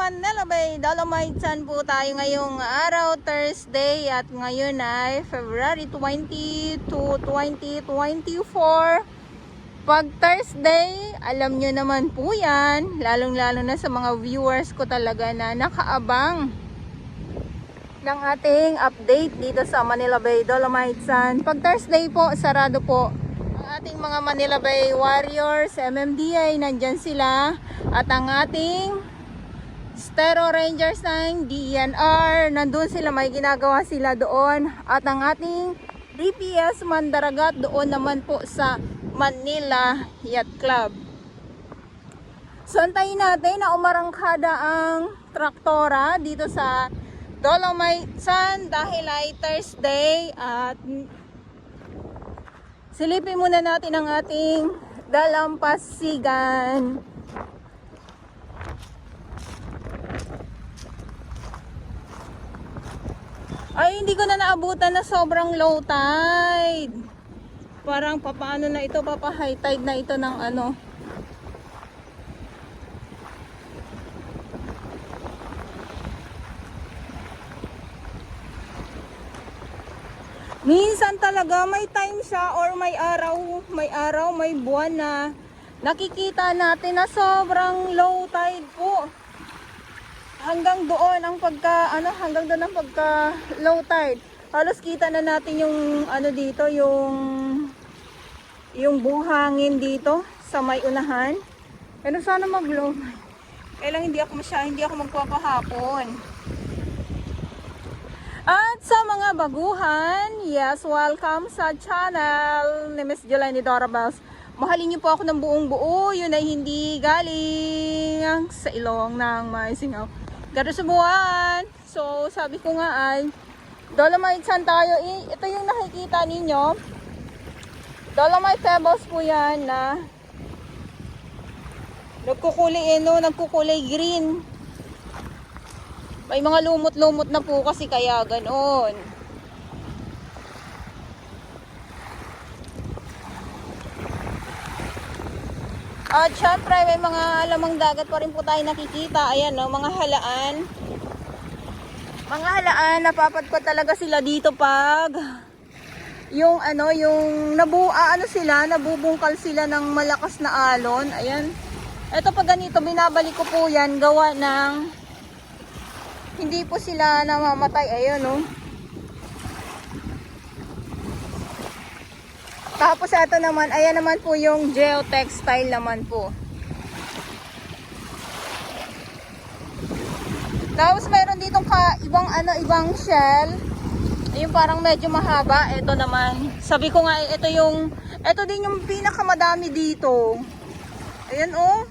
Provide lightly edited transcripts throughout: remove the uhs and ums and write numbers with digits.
Manila Bay, Dolomite po tayo ngayong araw, Thursday, at ngayon ay February 22, 2024. Pag Thursday, alam nyo naman po yan, lalong-lalo na sa mga viewers ko talaga na nakaabang ng ating update dito sa Manila Bay, Dolomite. Pag Thursday po, sarado po ang ating mga Manila Bay Warriors, MMDA, nandyan sila. At ang ating Stero Rangers ng DNR, nandun sila, may ginagawa sila doon. At ang ating DPS Mandaragat doon naman po sa Manila Yacht Club. So antayin natin na umarangkada ang traktora dito sa Dolomite dahil ay Thursday. At silipin muna natin ang ating dalampasigan. Ay, hindi ko na naabutan na sobrang low tide. Parang papaano na ito, papa high tide na ito ng ano. Minsan talaga may time siya or may araw, may buwan na nakikita natin na sobrang low tide po. Hanggang doon ang hanggang doon ang pagka low tide. Halos kita na natin yung dito, yung buhangin dito sa may unahan. Pero sana mag-low. Kailang hindi ako magpapahapon. At sa mga baguhan, yes, welcome sa channel ni Miss Jelani Dorabels. Mahalin niyo po ako ng buong buo, yun ay hindi galing sa ilong ng may singaw. Garo sa buwan. So, sabi ko nga ay Dolomite tayo. Ito yung nakikita ninyo. Dolomite pebbles po yan na nagkukulay green. May mga lumot-lumot na po kasi kaya ganoon. At syempre may mga lamang dagat pa rin po tayo nakikita. Ayan no, mga halaan. Mga halaan, napapadpad talaga sila dito pag yung nabubungkal sila ng malakas na alon. Ayan. Ito pag ganito, binabalik ko po yan, gawa ng hindi po sila namamatay. Ayan no. Tapos ito naman, ayan naman po yung geotextile naman po. Tapos mayroon ditong ibang shell. Yung parang medyo mahaba. Ito naman. Sabi ko nga, ito din yung pinakamadami dito. Ayan oh.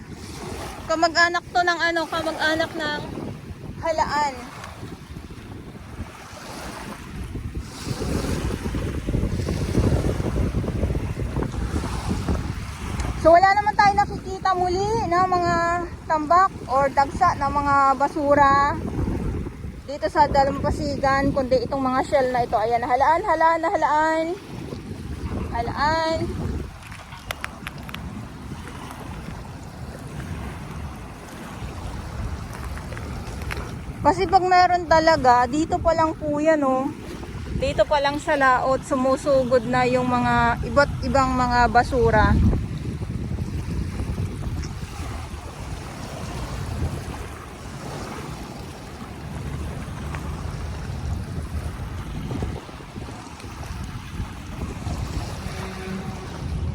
Kamag-anak to ng kamag-anak ng halaan. So wala naman tayo nakikita muli na mga tambak or dagsa na mga basura dito sa dalampasigan, kundi itong mga shell na ito. Ayan, halaan. Kasi pag meron talaga, dito pa lang po yan oh. Dito pa lang sa laot, sumusugod na yung mga iba't ibang mga basura.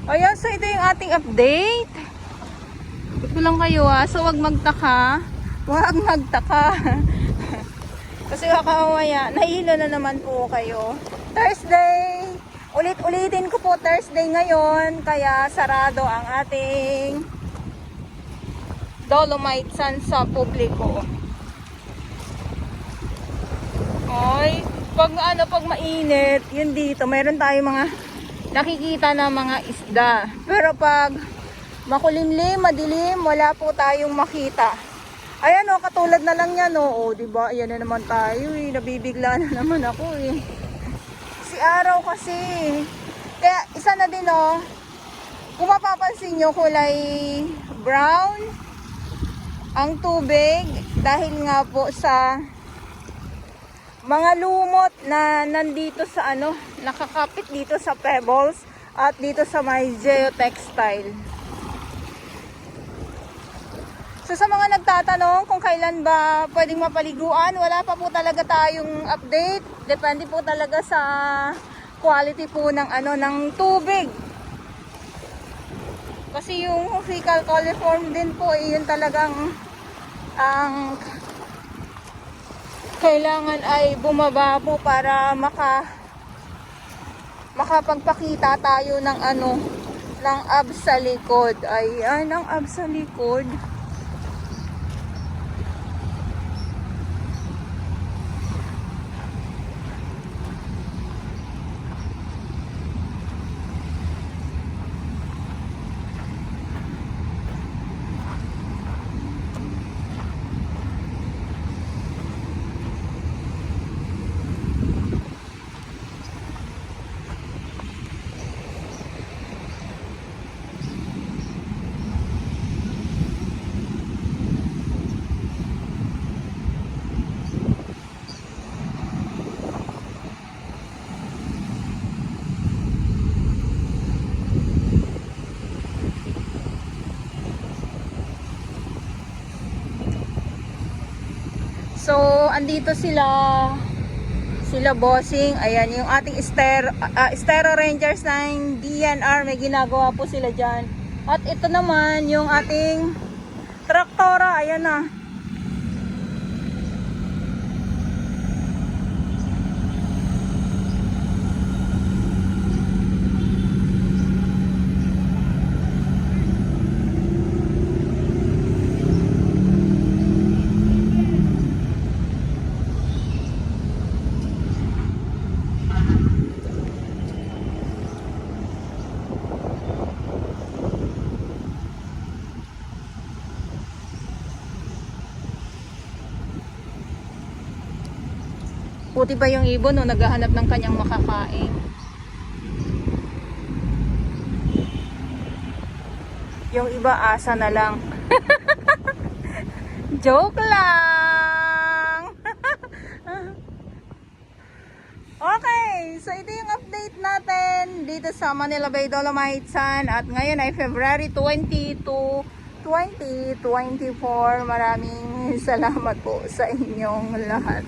Ayan, so ito yung ating update. Ito lang kayo so wag magtaka. Kasi baka mamaya, nahilo na naman po kayo. Thursday, ulit-ulitin ko po Thursday ngayon, kaya sarado ang ating Dolomite sa publiko. Oy, pag mainit, yun dito, meron tayong mga nakikita na mga isda. Pero pag makulimlim, madilim, wala po tayong makita. Ayan o, katulad na lang yan o. Diba? Ayan na naman tayo eh. Nabibigla na naman ako eh. Si araw kasi. Kaya isa na din o. Kung mapapansin nyo, kulay brown ang tubig dahil nga po sa mga lumot na nandito sa nakakapit dito sa pebbles at dito sa may geotextile. So sa mga nagtatanong kung kailan ba pwedeng mapaliguan, wala pa po talaga tayong update. Depende po talaga sa quality po ng ng tubig. Kasi yung fecal coliform din po, yun talagang ang kailangan ay bumaba po para makapagpakita tayo ng ng abs sa likod. Ayan, ang abs sa likod. So, andito sila bossing. Ayan, yung ating Stero Rangers ng DNR. May ginagawa po sila dyan. At ito naman, yung ating traktora. Ayan na. Puti ba yung ibon naghahanap ng kanyang makakain? Yung iba asa na lang. Joke lang. Okay, so ito yung update natin dito sa Manila Bay Dolomites Sand at ngayon ay February 22, 2024. Maraming salamat po sa inyong lahat.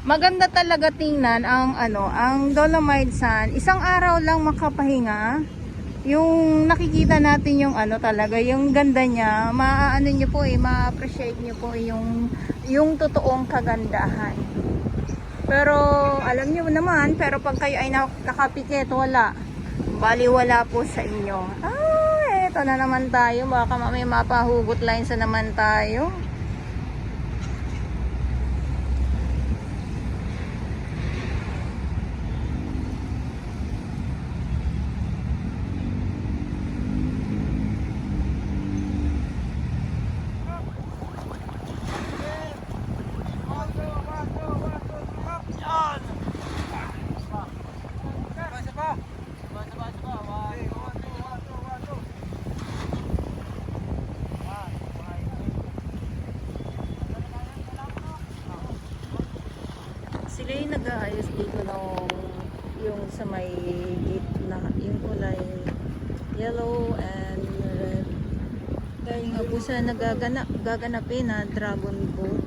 Maganda talaga tingnan ang Dolomite Sand. Isang araw lang makapahinga. Yung nakikita natin yung talaga, yung ganda niya, maaano niyo po ma-appreciate niyo po yung totoong kagandahan. Pero alam niyo naman, pero pag kayo ay nakapikit, wala. Baliwala po sa inyo. Eto na naman tayo. Baka may mapahugot lines na naman tayo. Sila yung nag-aayos dito yung sa may gitna, yung kulay yellow and red. Dahil nga po siya gaganapin na dragon boat.